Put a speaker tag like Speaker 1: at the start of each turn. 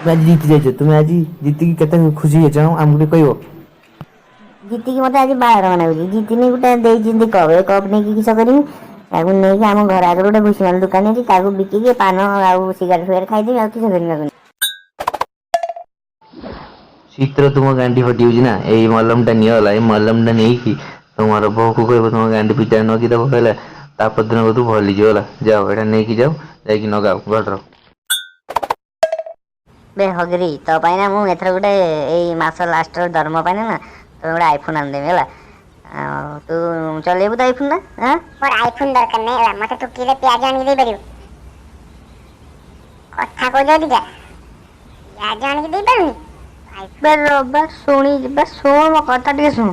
Speaker 1: आज जीति जाइए तुम्हें आज जीति केते खुशी है आमको कहब
Speaker 2: जीतिकी मत आज बाहर मना जीतिनी गोटे कप ए कप नहीं किस करमी नहीं आम घर आगे गोटे भूसीमाल दुकान है बिकिकी पान आउ सिगारेट फिगारेट खाईदेवी आ किस करमी
Speaker 1: शीतर तुम गांडी फटी ना यही मलमटा निगला ये मलमटा नहीं कि तुम बो को कह तुम गांडी पिटा नगीदेव कहला तापदिन को तू भूलीजला जाओ यहाँ नहीं जाओ जा नगाओ घर
Speaker 2: बे हगरी तो ना मुझे गोटे यही मस लास्ट दरम पाने ना तो गोटे आईफोन आनदेवी है तू चलेबू तो आईफोन ना हाँ
Speaker 3: मोर आईफोन दरकार नहीं मत तू किले प्याज आनी दे पारिबू कथा को जदी जा प्याज आनी दे पारुनी
Speaker 2: बस शुणी बस शुण मो कथा टे शुण